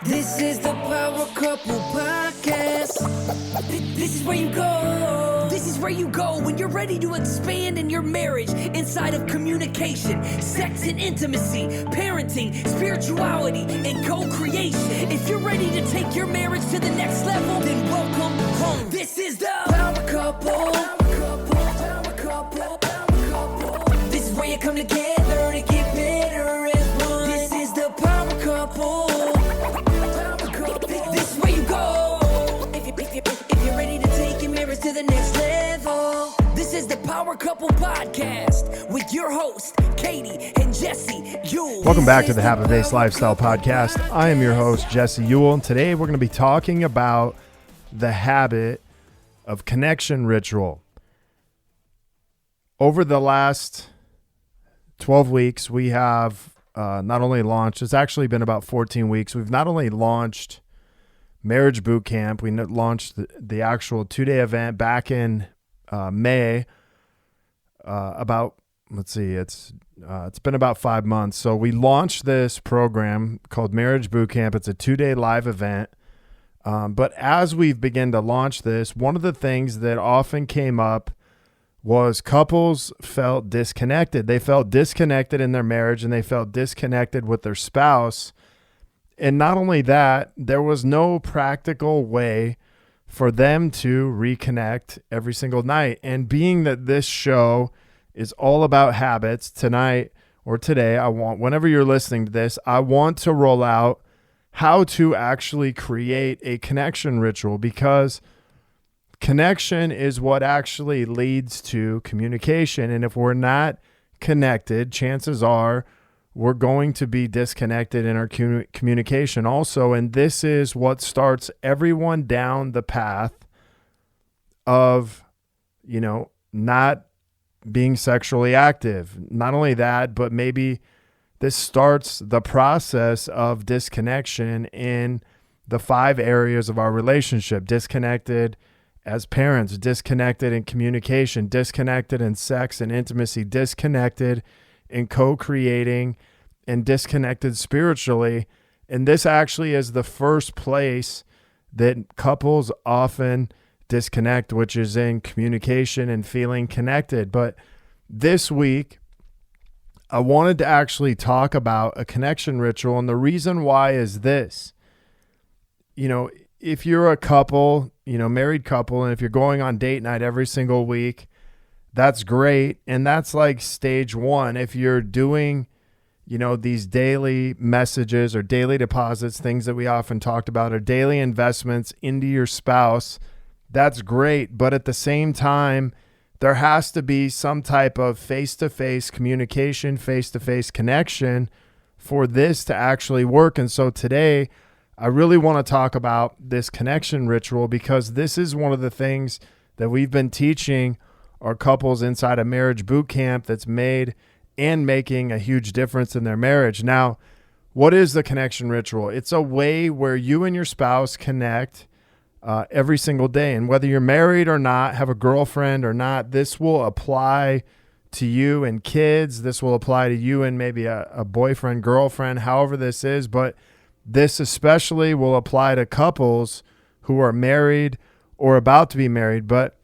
This is the Power Couple Podcast. This is where you go. This is where you go when you're ready to expand in your marriage inside of communication, sex and intimacy, parenting, spirituality, and co-creation. If you're ready to take your marriage to the next level, then welcome home. This is the Power Couple. This is where you come together to get better as one. This is the Power Couple. This is where you go. If you're ready to take your marriage to the next level. This is the Power Couple Podcast with your host, Katie and Jesse Ewell. Welcome back to the Habit-Based Lifestyle Podcast. I am your host, Jesse Ewell, and today we're going to be talking about the habit of connection ritual. Over the last 12 weeks, we have not only launched, it's actually been about 14 weeks, we've not only launched Marriage Boot Camp, we launched the actual 2-day event back in May, it's been about 5 months. So we launched this program called Marriage Boot Camp. It's a 2-day live event. But as we've begun to launch this, one of the things that often came up was couples felt disconnected. They felt disconnected in their marriage and they felt disconnected with their spouse. And not only that, there was no practical way for them to reconnect every single night. And being that this show is all about habits, tonight or today, whenever you're listening to this, I want to roll out how to actually create a connection ritual, because connection is what actually leads to communication. And if we're not connected, chances are we're going to be disconnected in our communication also. And this is what starts everyone down the path of, not being sexually active. Not only that, but maybe this starts the process of disconnection in the 5 areas of our relationship. Disconnected as parents, disconnected in communication, disconnected in sex and intimacy, disconnected in co-creating, and disconnected spiritually. And this actually is the first place that couples often disconnect, which is in communication and feeling connected. But this week, I wanted to actually talk about a connection ritual. And the reason why is this. If you're a couple, married couple, and if you're going on date night every single week, that's great. And that's like stage 1. If you're doing, these daily messages or daily deposits, things that we often talked about, or daily investments into your spouse, that's great. But at the same time, there has to be some type of face-to-face communication, face-to-face connection for this to actually work. And so today, I really want to talk about this connection ritual, because this is one of the things that we've been teaching our couples inside a Marriage Boot Camp that's made and making a huge difference in their marriage. Now, what is the connection ritual? It's a way where you and your spouse connect every single day. And whether you're married or not, have a girlfriend or not, this will apply to you and kids. This will apply to you and maybe a boyfriend, girlfriend, however this is. But this especially will apply to couples who are married or about to be married. But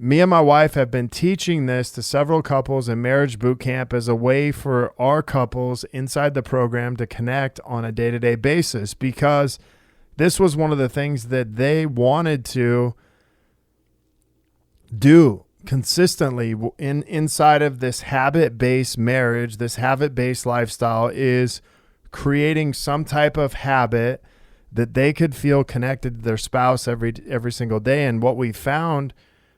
me and my wife have been teaching this to several couples in Marriage Boot Camp as a way for our couples inside the program to connect on a day-to-day basis, because this was one of the things that they wanted to do consistently inside of this habit-based marriage, this habit-based lifestyle, is creating some type of habit that they could feel connected to their spouse every single day. And what we found,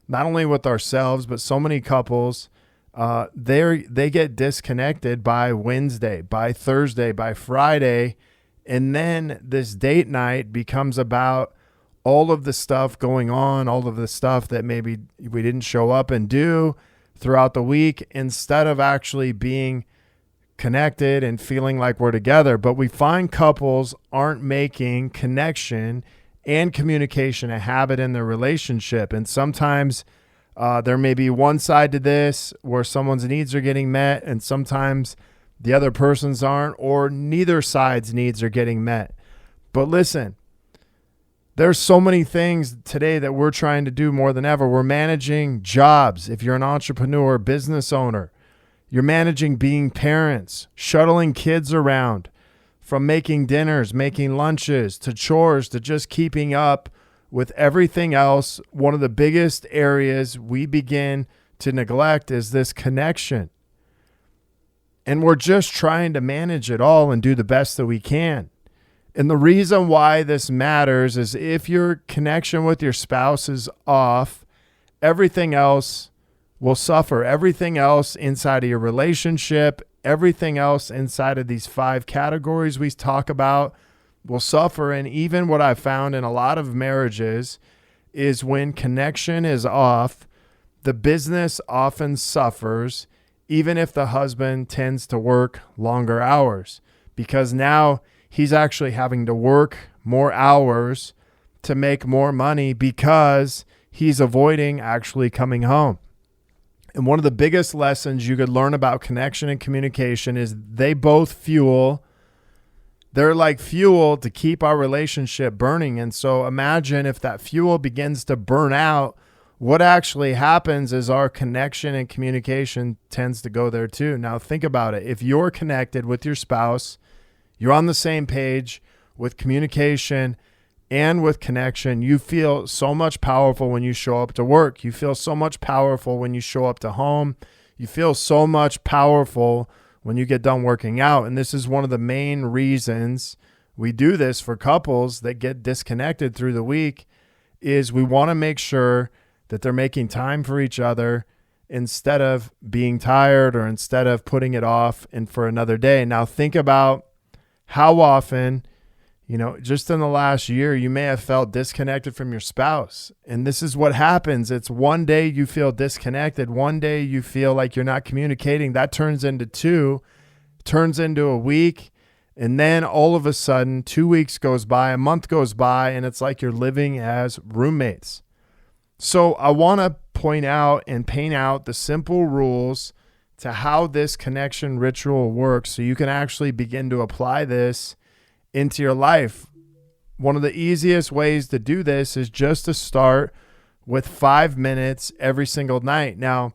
not only with ourselves, but so many couples, they get disconnected by Wednesday, by Thursday, by Friday. And then this date night becomes about all of the stuff going on, all of the stuff that maybe we didn't show up and do throughout the week, instead of actually being connected and feeling like we're together. But we find couples aren't making connection and communication a habit in their relationship. And sometimes there may be one side to this where someone's needs are getting met, and sometimes the other person's aren't, or neither side's needs are getting met. But listen, there's so many things today that we're trying to do more than ever. We're managing jobs. If you're an entrepreneur, business owner, you're managing being parents, shuttling kids around, from making dinners, making lunches, to chores, to just keeping up with everything else. One of the biggest areas we begin to neglect is this connection. And we're just trying to manage it all and do the best that we can. And the reason why this matters is if your connection with your spouse is off, everything else will suffer. Everything else inside of your relationship, everything else inside of these 5 categories we talk about will suffer. And even what I've found in a lot of marriages is when connection is off, the business often suffers, even if the husband tends to work longer hours, because now he's actually having to work more hours to make more money because he's avoiding actually coming home. And one of the biggest lessons you could learn about connection and communication is they both fuel. They're like fuel to keep our relationship burning. And so imagine if that fuel begins to burn out, what actually happens is our connection and communication tends to go there too. Now think about it. If you're connected with your spouse, you're on the same page with communication and with connection, you feel so much powerful when you show up to work. You feel so much powerful when you show up to home. You feel so much powerful when you get done working out. And this is one of the main reasons we do this for couples that get disconnected through the week, is we want to make sure that they're making time for each other instead of being tired or instead of putting it off and for another day. Now think about how often, just in the last year, you may have felt disconnected from your spouse. And this is what happens. It's one day you feel disconnected. One day you feel like you're not communicating. That turns into 2, turns into a week. And then all of a sudden, 2 weeks goes by, a month goes by, and it's like you're living as roommates. So I want to point out and paint out the simple rules to how this connection ritual works so you can actually begin to apply this into your life. One of the easiest ways to do this is just to start with 5 minutes every single night. Now,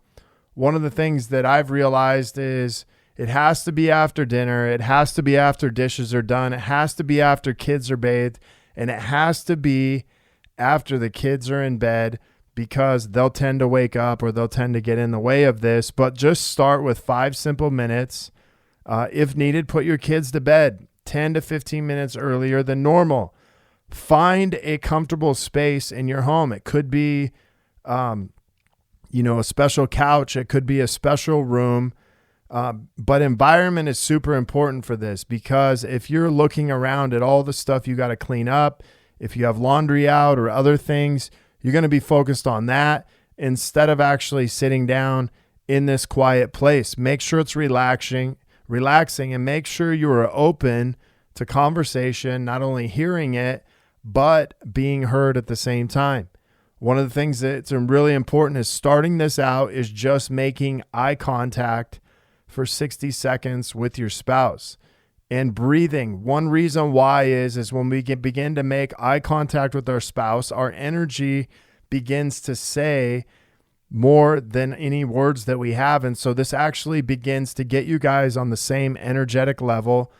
one of the things that I've realized is it has to be after dinner. It has to be after dishes are done. It has to be after kids are bathed. And it has to be after the kids are in bed, because they'll tend to wake up or they'll tend to get in the way of this. But just start with 5 simple minutes. If needed, put your kids to bed 10 to 15 minutes earlier than normal. Find a comfortable space in your home. It could be, a special couch. It could be a special room. But environment is super important for this, because if you're looking around at all the stuff you got to clean up, if you have laundry out or other things, you're going to be focused on that instead of actually sitting down in this quiet place. Make sure it's relaxing, and make sure you are open to conversation, not only hearing it, but being heard at the same time. One of the things that's really important is starting this out is just making eye contact for 60 seconds with your spouse and breathing. One reason why is when we begin to make eye contact with our spouse, our energy begins to say more than any words that we have. And so this actually begins to get you guys on the same energetic level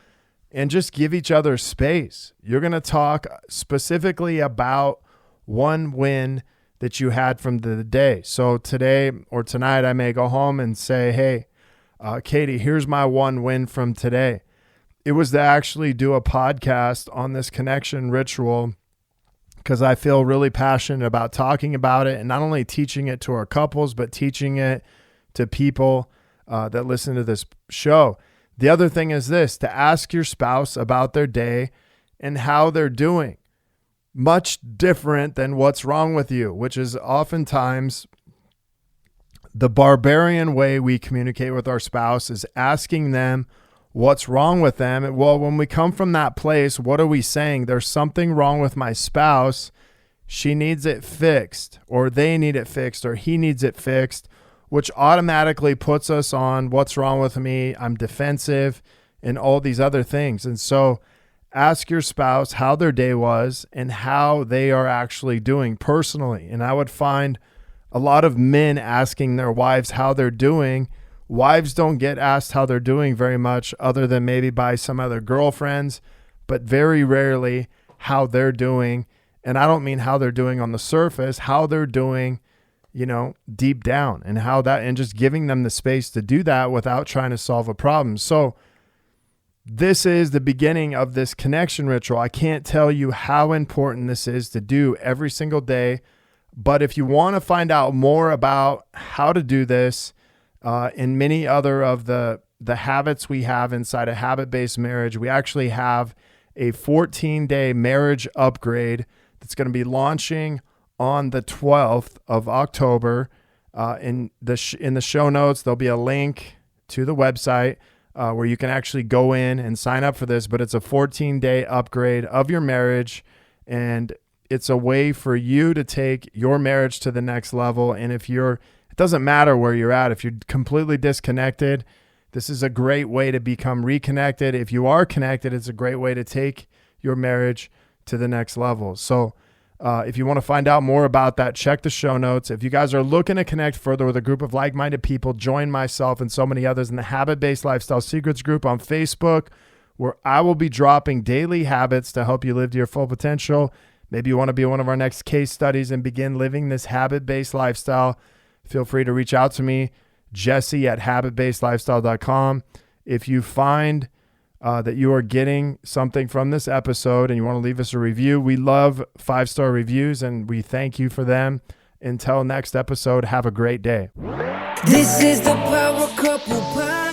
and just give each other space. You're going to talk specifically about one win that you had from the day. So today or tonight, I may go home and say, hey, Katie, here's my one win from today. It was to actually do a podcast on this connection ritual, because I feel really passionate about talking about it and not only teaching it to our couples, but teaching it to people that listen to this show. The other thing is this, to ask your spouse about their day and how they're doing. Much different than what's wrong with you, which is oftentimes the barbarian way we communicate with our spouse, is asking them what's wrong with them. Well, when we come from that place, what are we saying? There's something wrong with my spouse. She needs it fixed, or they need it fixed, or he needs it fixed, which automatically puts us on what's wrong with me. I'm defensive and all these other things. And so ask your spouse how their day was and how they are actually doing personally. And I would find a lot of men asking their wives how they're doing. Wives don't get asked how they're doing very much, other than maybe by some other girlfriends, but very rarely how they're doing. And I don't mean how they're doing on the surface, how they're doing, deep down, and just giving them the space to do that without trying to solve a problem. So this is the beginning of this connection ritual. I can't tell you how important this is to do every single day. But if you want to find out more about how to do this and many other of the habits we have inside a habit-based marriage, we actually have a 14-day marriage upgrade that's going to be launching on the 12th of October. In the show notes, there'll be a link to the website where you can actually go in and sign up for this. But it's a 14-day upgrade of your marriage, and it's a way for you to take your marriage to the next level. And it doesn't matter where you're at. If you're completely disconnected, this is a great way to become reconnected. If you are connected, it's a great way to take your marriage to the next level. So if you want to find out more about that, check the show notes. If you guys are looking to connect further with a group of like-minded people, join myself and so many others in the Habit-Based Lifestyle Secrets group on Facebook, where I will be dropping daily habits to help you live to your full potential. Maybe you want to be one of our next case studies and begin living this habit-based lifestyle. Feel free to reach out to me, jesse@habitbasedlifestyle.com. If you find that you are getting something from this episode and you want to leave us a review, we love 5-star reviews and we thank you for them. Until next episode, have a great day. This is the Power Couple Podcast.